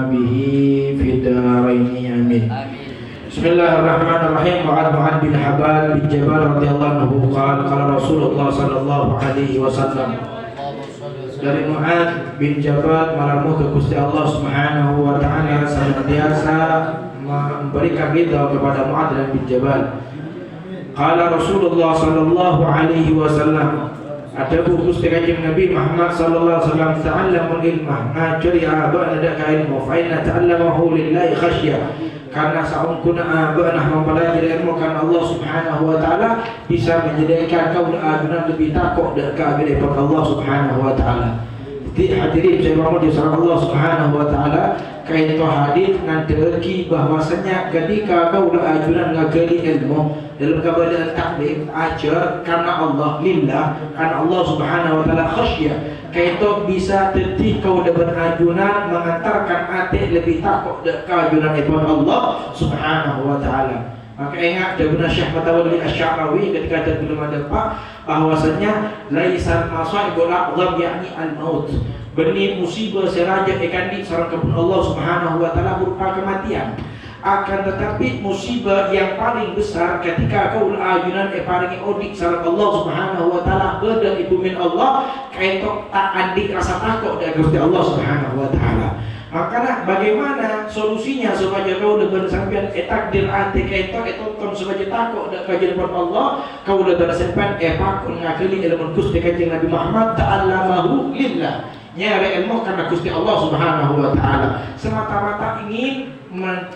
bihi fid dharaini amin. Bismillahirrahmanirrahim. Mu'ad bin Habal bin Jabal radhiyallahu anhu qala Rasulullah sallallahu alaihi wasallam. Dari Mu'ad bin Jabal malamu ke Gusti Allah Subhanahu wa taala senantiasa memberikan ridha kepada Mu'ad bin Jabal. Qala Rasulullah sallallahu alaihi wasallam, ada buku Kanjeng Nabi Muhammad sallallahu alaihi wasallam, ta'allamul ilma, ngajari abana dak ilmu, fa inna ta'allamahu lillahi khasyah. Karena saungkuna abana mempelajari ilmu karena Allah Subhanahu wa taala bisa menjadikan kau agunan lebih takut dak kepada Allah Subhanahu wa taala. Hadirin saya mohon di Allah Subhanahu wa taala kait hadis nanti bahwasanya ketika kau ajunan ngagari ilmu dalam keadaan taklim ajar karena Allah lillah, karena Allah Subhanahu wa taala khasyah, kaito bisa tetih kau dapat ajunan mengantarkan hati lebih takut ke ajunan ibn Allah Subhanahu wa taala. Maka ingat Dabuna Syekh Matawalli Asy-Sya'rawi ketika belum ada Pak bahwasanya laisal masaibul a'zam yakni al-maut. Benih musibah seraja ikan di sareng kebun Allah Subhanahu wa taala berupa kematian. Akan tetapi musibah yang paling besar ketika kau ajunan paringi odik sareng Allah Subhanahu wa taala beda ibu min Allah kaito tak andik rasa takut dari Gusti Allah Subhanahu wa taala. Makanya bagaimana solusinya supaya kau udah bersampian takdir ati kaito ton supaya takut dak kajian Allah kau udah bersampian pakun ngakeli ilmu Gusti Kanjeng Nabi Muhammad ta'allamahu lillah. Nyari ilmu karena Gusti Allah Subhanahu wa taala, semata-mata ingin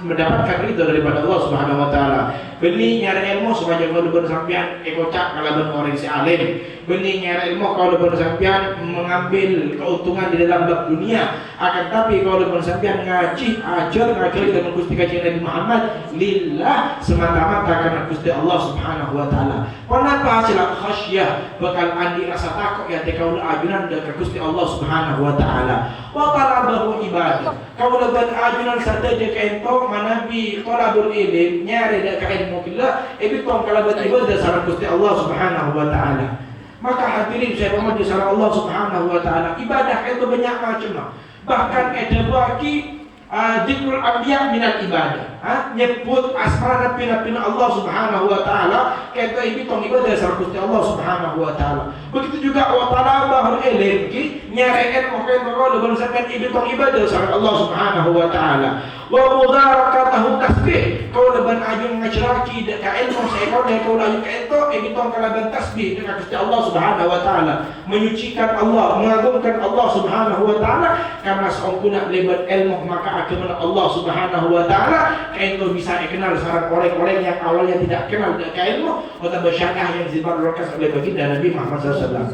mendapatkan ridho daripada Allah Subhanahu wa taala. Benih nyari ilmu supaya kau bersampian ekocak kalaban orang si alim. Benih nyari ilmu kau bersampian mengambil keuntungan di dalam bab dunia. Akan tapi kau bersampian ngaji ajar ngaji dengan Gusti Kanjeng Nabi Muhammad lillah, semata-mata karena Gusti Allah Subhanahu wa taala. Kenapa hasil khasyah bakal andi rasa takut ya kau ajunan dari Gusti Allah Subhanahu wa taala. Wa talabahu ibadah. Kau lebih ajunan saja ento manabi talabul ilm nyari dak ilmu billah tong kalaban ibadah sareng Gusti Allah Subhanahu wa taala. Maka hadirin saya mohon di sareng Allah Subhanahu wa taala, ibadah itu banyak macam. Bahkan ada bagi zikrul anbiya minal ibadah. Nyebut asmana pina-pina Allah Subhanahu wa taala kata ini tong ibadah sareng Gusti Allah Subhanahu wa taala. Begitu juga wa talabul ilm ki nyari ilmu kata kalau sampean tong ibadah sareng Allah Subhanahu wa taala. Wa mudarakatahu tasbih, kau leban ajun ngajraki deka ilmu seekor dan kau laju ke itu tong kalaban tasbih dengan Gusti Allah Subhanahu wa taala, menyucikan Allah, mengagungkan Allah Subhanahu wa taala. Karena saungkuna leban ilmu maka akan Allah Subhanahu wa taala itu bisa dikenal sareng orang-orang yang awalnya tidak kenal deka ilmu atau bersyakah yang dibarokah oleh baginda Nabi Muhammad SAW.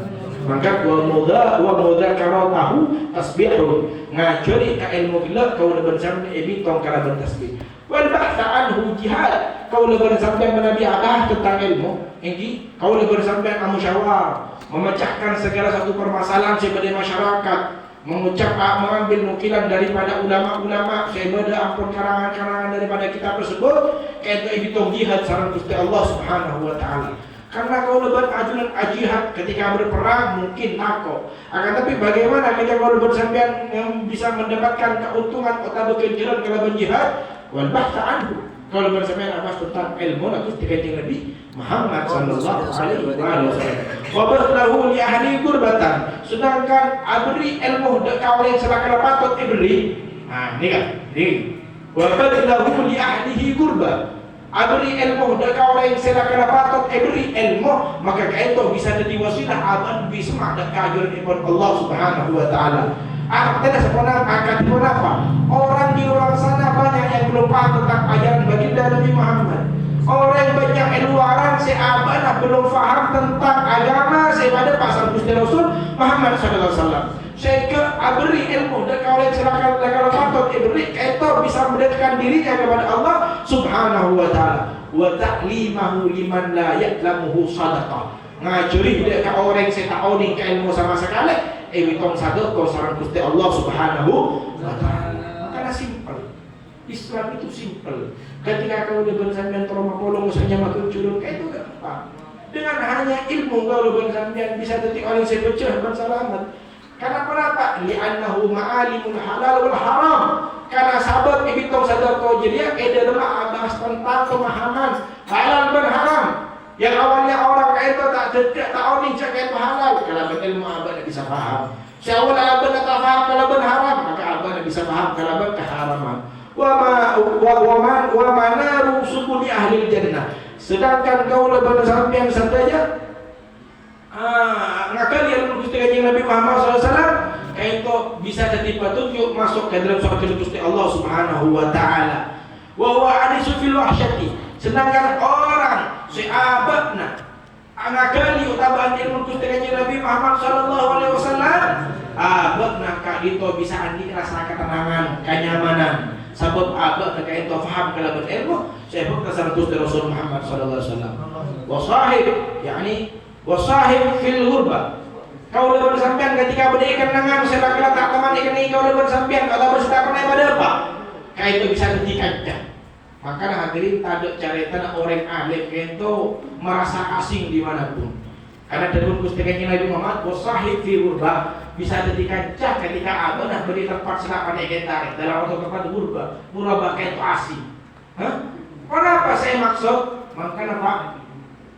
Maka wa mudzakaratahu tasbihun, ngajari ka ilmu billah kau leban sampai tong kalaban tasbih. Wal ba'tha anhu jihad, kau leban sampai menabi abah tentang ilmu ini kau leban sampai musyawarah memecahkan segala satu permasalahan sebagai masyarakat, mengambil nukilan daripada ulama-ulama sebagai ampun karangan-karangan daripada kitab tersebut kayak tong jihad sareng Gusti Allah Subhanahu wa taala. Karena kau lebat ajunan jihad ketika berperang mungkin takut. Akan tapi bagaimana ketika kau lebat sampean yang bisa mendapatkan keuntungan atau kekenjaran kalaban jihad wal bahsa anhu. Kau lebat sampean amas tentang ilmu atau Kanjeng Nabi Muhammad sallallahu alaihi wasallam. Wa bahlahu li ahli gurbatan. Sedangkan abri ilmu dak kau yang selakala patut ibri. Ini kan. Wa bahlahu li ahlihi gurbatan. Abri ilmu dak orang yang selakala patut ibri ilmu maka kaito bisa jadi wasilah aban bisma dak kajuran ibn Allah Subhanahu wa taala. Artinya sebenarnya akan apa? Orang di luar sana banyak yang belum paham tentang ajaran baginda Nabi Muhammad. Orang banyak di luaran seabana belum paham tentang agama sepada pasal Gusti Rasul Muhammad sallallahu alaihi wasallam. Sehingga abri ilmu dan kalau yang silakan kalau patut ibri itu bisa mendekatkan dirinya kepada Allah Subhanahu wa taala. Wa ta'limahu liman la ya'lamuhu sadaqah. Ngajari dekat orang yang saya tahu ke ilmu sama sekali tong sadaqah sareng Gusti Allah Subhanahu wa taala. Karena simpel. Islam itu simpel. Ketika kau udah bersambian trauma polong usahanya makin curug itu gampang. Dengan hanya ilmu kau udah bersambian bisa detik orang yang saya pecah bersalamat. Karena kenapa? Li'annahu ma'alimul halal wal haram. karena sahabat ibitong sadar kau jadi ada lemah bahas tentang pemahaman halal dan haram. Yang awalnya orang kaya itu tak tahu ni cakap itu halal, kalau berilmu abang bisa faham. Siawal abang tak faham kalau ben haram, maka abang bisa faham kalau ben keharaman. Wa mana rusukuni ahli jannah. Sedangkan kau lebih sampean saja ngakal yang Gusti Kanjeng Nabi Muhammad SAW kayak itu bisa jadi petunjuk masuk ke dalam surga Gusti Allah Subhanahu wa taala. Wa huwa anisu fil wahsyati. Sedangkan orang sahabatna ngakali utaban ilmu Gusti Kanjeng Nabi Muhammad sallallahu alaihi wasallam abadna ka itu bisa andi rasa ketenangan, kenyamanan. Sebab abadna ka itu faham kalau ilmu sebab kesan Gusti Rasul Muhammad sallallahu alaihi wasallam. Wa sahib yakni wasahib fil ghurba. Kau leban sampean ketika berdiri kenangan sebab tak teman ikan kau leban sampean kalau bersedekah pada apa? Kayak itu bisa ditikannya. Maka hadirin taduk caritan orang alim itu merasa asing dimanapun. Karena dalam Gusti Kanjeng Nabi Muhammad wasahib fil ghurba bisa ditikannya ketika abah nak beri tempat selapan ikan tarik dalam waktu tempat ghurba. Ghurba kayak itu asing. Kenapa saya maksud? Maka apa?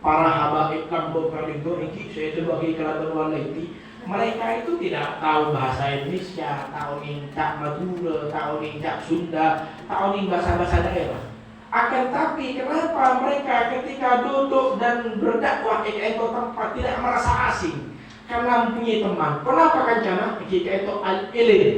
Para habaib lambung kali itu saya sebagai kerabat waliti mereka itu tidak tahu bahasa Indonesia, tahu incak Madura, tahu incak Sunda, tahu bahasa-bahasa daerah. Akan tapi kenapa mereka ketika duduk dan berdakwah ke itu tempat tidak merasa asing? Karena mempunyai teman. Kenapa kancana? Jika itu al-ilm.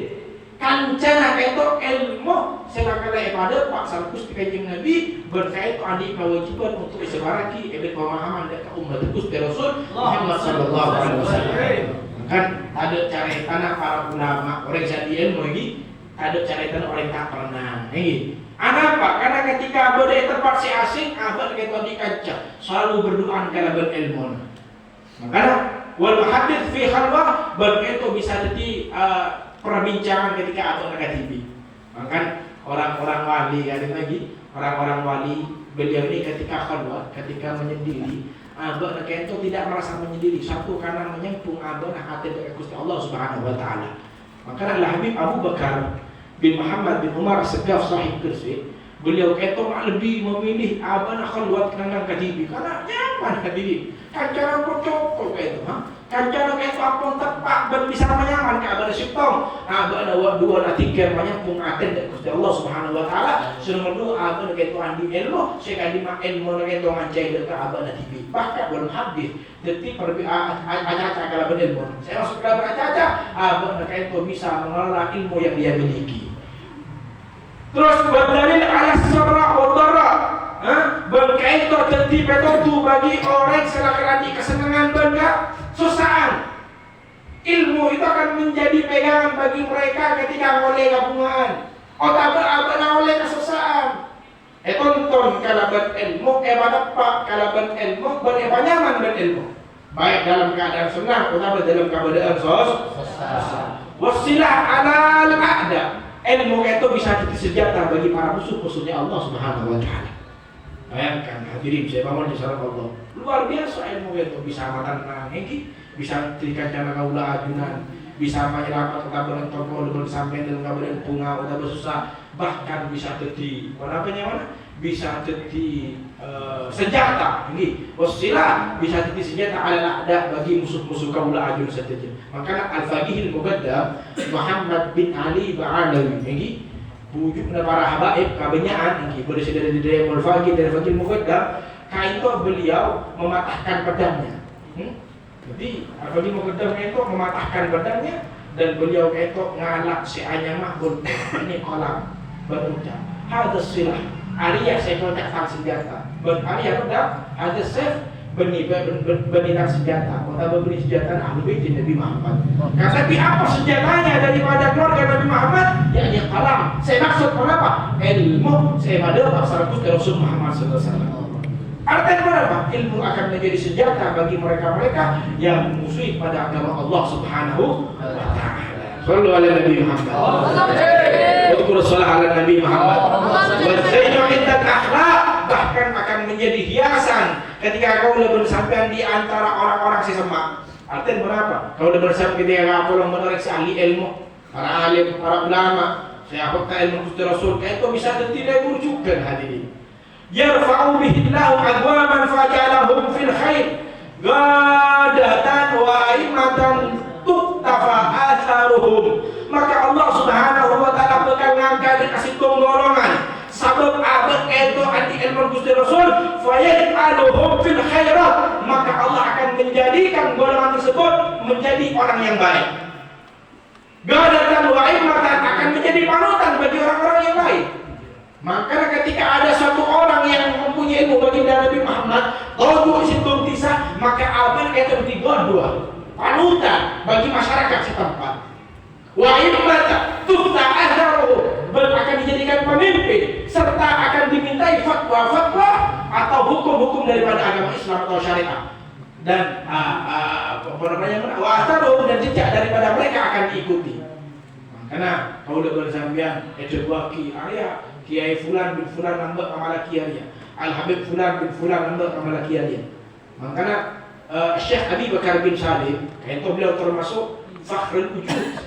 Kancana itu ilmu selakala pada Pak Salkus di Kanjeng Nabi berkait adik kewajiban untuk istibaraki ebet pemahaman dan umat Gusti Rasul Muhammad sallallahu alaihi wasallam. Kan ada cara tanah para ulama orang jadi ilmu lagi, ada cara tanah orang tak pernah. Kenapa? Karena ketika berada di tempat si asing, abad kita dikancah selalu berdoa kalau berilmu. Makanya wal hadits fi khalwah begitu bisa jadi perbincangan ketika abang dekat TV. Maka orang-orang wali ada lagi orang-orang wali beliau ini ketika khalwat, ketika menyendiri, abang dekat itu tidak merasa menyendiri. Satu karena menyempung abang hati dekat Gusti Allah Subhanahu wa taala. Maka Habib Abu Bakar bin Muhammad bin Umar Segaf Sahib Kursi, beliau itu lebih memilih abang khalwat dengan TV karena nyaman hadirin. Kancara kocok kayak itu, kancara kayak itu apa tepat dan bisa menyaman ke abang siptong. Abang ada dua nanti kermanya pungaten dari Gusti Allah Subhanahu wa taala. Suruh dua abang kayak itu andi ilmu, sekali mak ilmu kayak itu ngancai dekat abang nanti TV. Bahkan belum habis, detik aja kalau berilmu. Saya masuk ke dalam aja, abang kayak itu bisa mengelola ilmu yang dia miliki. Terus berdalil ala sabra wa dharra. Berkait terjadi petunjuk bagi orang selalu kesenangan benda susah. Ilmu itu akan menjadi pegangan bagi mereka ketika oleh gabungan. Otak berabad oleh kesusahan. Tonton kalaban ilmu, pak kalaban ilmu, nyaman berilmu. Baik dalam keadaan senang atau dalam keadaan susah. Wasilah alal a'da. Ilmu itu bisa jadi senjata bagi para musuh-musuhnya Allah Subhanahu wa taala. Bayangkan hadirin saya bangun di sana Allah. Luar biasa ilmu itu bisa makan nangki, bisa terikat cara kaula ajunan, bisa menyelamat kabaran toko lebih sampai dalam kabaran bunga udah bersusah, bahkan bisa jadi mana? Bisa jadi senjata, ini wasilah bisa jadi senjata ada bagi musuh-musuh kaula ajun saja. Maka Al-Faqihil Muqaddam Muhammad bin Ali Ba'alawi ini bujuk para habaib kebanyakan ini boleh dari Al-Faqih dari Faqih Muqaddam itu beliau mematahkan pedangnya. Jadi Al-Faqih Muqaddam itu mematahkan pedangnya dan beliau itu ngalak si anyamah ini kolam berucap hadis silah Arya saya kontak senjata Arya pedang hadis sif benirang senjata atau beri senjata ahli bait Nabi Muhammad. Tapi apa senjatanya daripada keluarga Nabi Muhammad? Yakni kalam. Saya maksud kenapa? Ilmu saya pada pasal Rasul Muhammad SAW. Artinya apa? Ilmu akan menjadi senjata bagi mereka-mereka yang musuh pada agama Allah Subhanahu wa taala. Sallu ala Nabi Muhammad. Wa sallu ala Nabi Muhammad. Wa zainu indat akhlaq bahkan akan menjadi hiasan ketika kau lebih sampai di antara orang-orang sesemak. Artinya berapa? Kau lebih sampai ketika kau menerik ahli ilmu, para alim, para ulama, Saya apakah ilmu Gusti Rasul itu bisa tidak merujukan hadirin. Yarfa'u bihillahu aqwaman faja'alahum fil khair ghadatan wa aimatan tuktafa atharuhum. Maka Allah Subhanahu wa taala bakal ngangkat kasih golongan sabab abad itu anti ilmu Gusti Rasul fayaj'aluhum fil khairat, maka Allah akan menjadikan golongan tersebut menjadi orang yang baik. Ghadatan wa aimatan akan menjadi panutan bagi orang-orang yang baik. Maka ketika ada satu orang yang mempunyai ilmu baginda Nabi Muhammad, tahu situng tisa, maka abad itu menjadi dua panutan bagi masyarakat setempat. Wa immata tufta ahdaruhu, akan dijadikan pemimpin serta akan dimintai fatwa-fatwa atau hukum-hukum daripada agama Islam atau syariat. Dan wa'atharuhu, dan jejak daripada mereka akan diikuti. Karena kau udah bersambian itu waki ayah Kiai Fulan bin Fulan nambah amala kiaria, Al Habib Fulan bin Fulan nambah amala kiaria. Makanya Syekh Abi Bakar bin Salim itu beliau termasuk fakhrul wujud,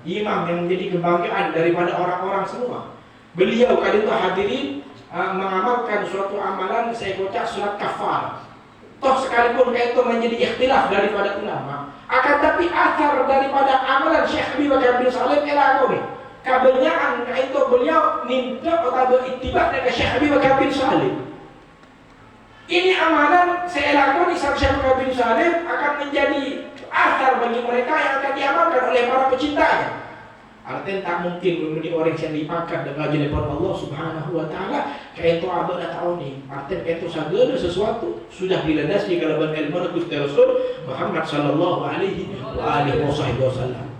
imam yang menjadi kebanggaan daripada orang-orang semua. Beliau kali itu hadirin mengamalkan suatu amalan, saya baca surat kafar. Toh sekalipun itu menjadi ikhtilaf daripada ulama, akan tapi akar daripada amalan Syekh Abi Bakar bin Salim ialah ini. Kebanyakan itu beliau minta atau ittiba dengan Syekh Abi Bakar bin Salim. Ini amalan saya lakukan Syekh Abi Bakar bin Salim akan menjadi akar bagi mereka yang akan diamalkan oleh para pecintanya. Artinya tak mungkin menjadi orang yang dipangkat dengan jelepan Allah Subhanahu wa taala kayak itu abad atau ini. Artinya itu segala sesuatu sudah dilandas di kalaban ilmu Gusti Rasul Muhammad sallallahu alaihi wasallam.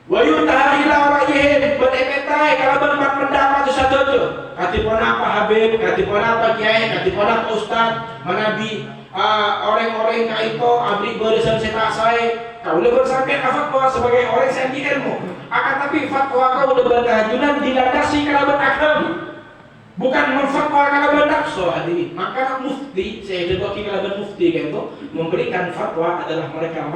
Wa yutaha ila ra'yihi berepetai kalaban pendapat satu katipun apa Habib, katipun apa Kiai, katipun apa Ustaz, manabi orang-orang itu abri barisan saya kau boleh bersampaikan fatwa sebagai orang yang di ilmu, akan tapi fatwa kau udah berkehancuran dilandasi kalaban agama, bukan memfatwa kalaban nafsu hadirin. Maka mufti, saya jadikan kalaban mufti itu memberikan fatwa adalah mereka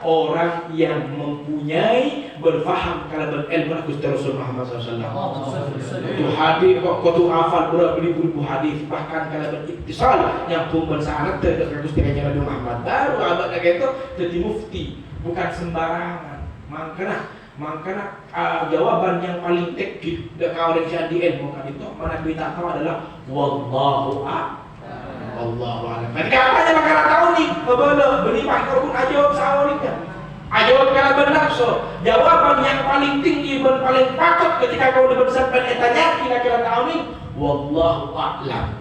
orang yang mempunyai berfaham kalaban ilmu Gusti Rasul Muhammad SAW. Itu hadis kok tu hafal beribu-ribu hadis, bahkan kalaban ittisal yang pun bersyarat terhadap Gusti Nabi Muhammad. Baru abad itu jadi mufti, bukan sembarangan. Makanya jawaban yang paling teknik dari orang yang di ilmu kan itu mana kita tahu adalah wallahu a'lam. Ketika apanya maka tahu nih, kebelah beri pakar pun jawab sawariknya. Jawab kalau benar jawaban yang paling tinggi dan paling patut ketika kau bersampaian tanya kira-kira tahu nih wallahu a'lam.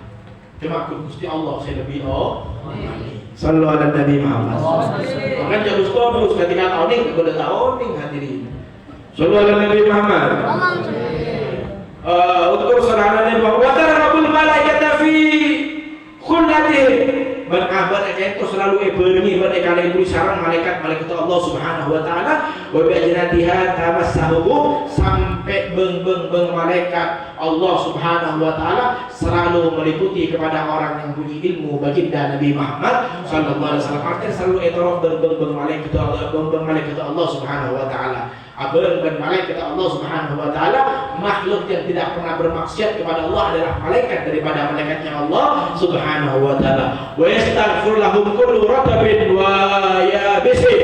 Cuma Gusti Allah saya lebih sallu ala Nabi Muhammad. Maka jadi terus ketika tahu nih boleh tahu nih hadirin. Sallu ala Nabi Muhammad. Untuk saudara Nabi wa tarabul malaikata fi khullatihi. Berkabar itu selalu berni berkali kali sarang malaikat Allah Subhanahu wa taala wa bi ajnatiha tamassahu, sampai beng malaikat Allah Subhanahu wa taala selalu meliputi kepada orang yang punya ilmu baginda Nabi Muhammad sallallahu alaihi wasallam. Artinya selalu etorok beng malaikat Allah Subhanahu wa taala. Abang dan malaikat Allah Subhanahu wa taala, makhluk yang tidak pernah bermaksiat kepada Allah adalah malaikat daripada malaikatnya Allah Subhanahu wa taala. Wa yastaghfir lahum kullu ratabin wa yabisin.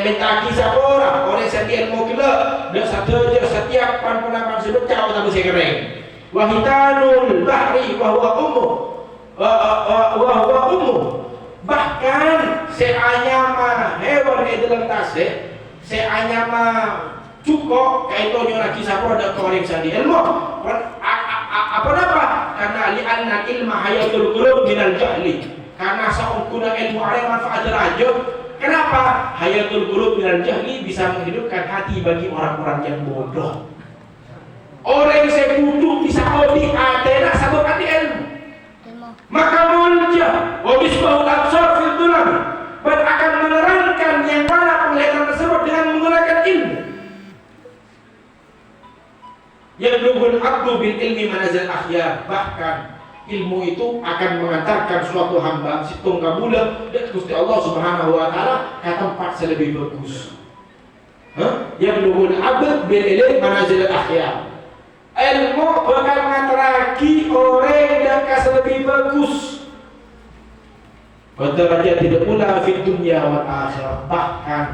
Minta kisah orang yang ilmu kila dan setiap pan sudut cau tak bisa kering. Wa hitanul bahri wa huwa ummu. Bahkan seanyama hewan di dalam tasik seanyama cukup kaito nyo lagi siapa ada korek di ilmu apa karena li'anna ilma hayatul qulub minal jahli, karena saungkuna ilmu ada manfaat rajul. Kenapa? Hayatul qulub minal jahli, bisa menghidupkan hati bagi orang-orang yang bodoh. Orang yang saya butuh bisa odi atena sabab hati ilmu, maka mulja wa bisbahul absar fil dulam, akan menerangkan yang mana penglihatan tersebut dengan menggunakan ilmu. Yablugul abdu bil ilmi manazil akhyar, bahkan ilmu itu akan mengantarkan suatu hamba situng kabula dan Gusti Allah Subhanahu wa taala ke tempat yang lebih bagus. Yablughul abd bil ilm manazil al-akhyar. Ilmu bakal ngateraki orang yang kasih lebih bagus. Wadaraja tidak pula fit dunya wal akhirah. Bahkan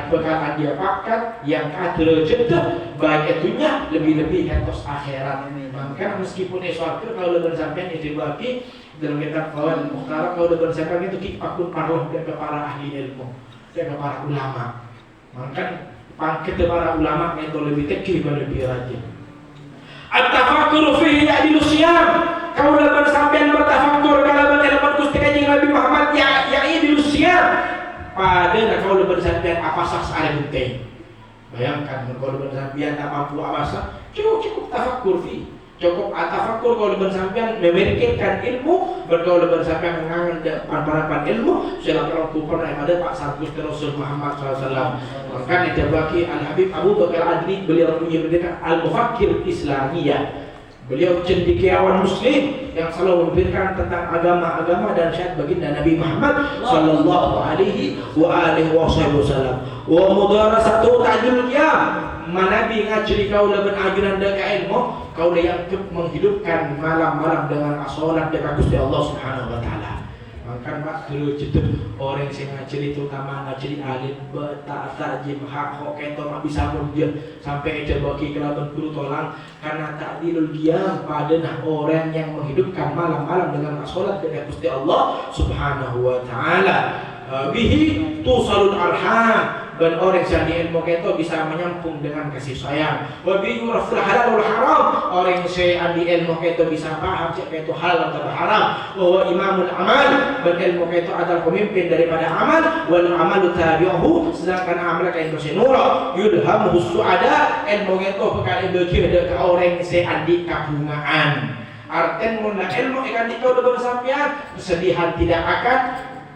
bakal dia pakat yang derajat baik dunia lebih-lebih atas akhirat. Maka meskipun eswakir kalau lebar sampean itu dibagi dalam kitab Qawaid Mukhtarah, kalau lebar sampean itu kipakun paruh ke para ahli ilmu, ke para ulama. Maka pangkat para ulama itu lebih tekih dan lebih rajin. At-tafakkur fihi ya'dilu siyam. Kau lebar sampean bertafakkur kalau ilmu Gusti Kanjeng Nabi Muhammad ya'dilu siyam. Pada kau lebar sampean apa sah ada penting. Bayangkan kalau lebar sampean tak mampu apa sah, cukup tafakkur fi. Cukup tafakkur kalau lebar sampean memikirkan ilmu, berkau lebar sampean mengangan para ilmu, silakan aku pernah ada Pak Sargus Rasul Muhammad SAW. Maka dibagi Al-Habib Abu Bakar Adli, beliau menyebutkan Al-Mufakkir Islamiyah. Beliau cendekiawan muslim yang selalu memberikan tentang agama-agama dan syariat baginda Nabi Muhammad sallallahu alaihi wasallam. Wa mudarasatu ta'dil qiyam. Manabi ngajari kau laban ajuran deka ilmu, kau yang menghidupkan malam-malam dengan salat dekat Gusti Allah Subhanahu wa taala. Maka mak dulu jatuh orang yang ngajari terutama ngajari alim ta'zim hak keto mak bisa murjah sampai aja bagi kelaban guru tolong karena ta'dilul qiyam pada orang yang menghidupkan malam-malam dengan salat dekat Gusti Allah Subhanahu wa taala. Bihi tusalul arham, dan orang yang di ilmu keto bisa menyambung dengan kasih sayang. Wa bi yuraful halal wal haram, orang yang di ilmu keto bisa paham siapa itu halal atau haram. Wa imamul amal, dan ilmu keto adalah pemimpin daripada amal. Wal amalu tabi'uhu, sedangkan amal kain bersinura. Yulhamuhu su'ada, ilmu keto bekal bagi ke orang yang di kabungaan. Artinya mula ilmu ikan dikau dalam sampian kesedihan tidak akan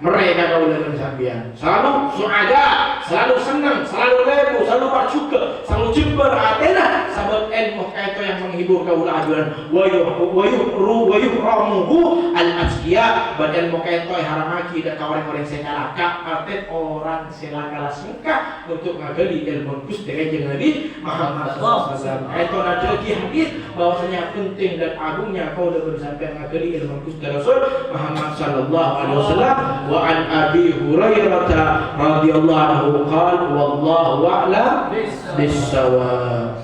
mereka kau dalam sambian, selalu suada, selalu senang, selalu lebu, selalu bersyukur, selalu jember atena sabab ilmu itu yang menghibur kau lajuan. Wayuhramuhu al-azkiya, badan ilmu itu haramaki dan orang-orang sengalaka, artinya orang sengalaka singka untuk ngagali ilmu Gusti Kanjeng Nabi Muhammad SAW. Itu ada lagi hadis bahwasanya penting dan agungnya kau dalam sampai ngagali ilmu Gusti Rasul Muhammad sallallahu alaihi wasallam. Wa an Abi Hurairah radhiyallahu anhu qala wallahu a'lam bis-shawab.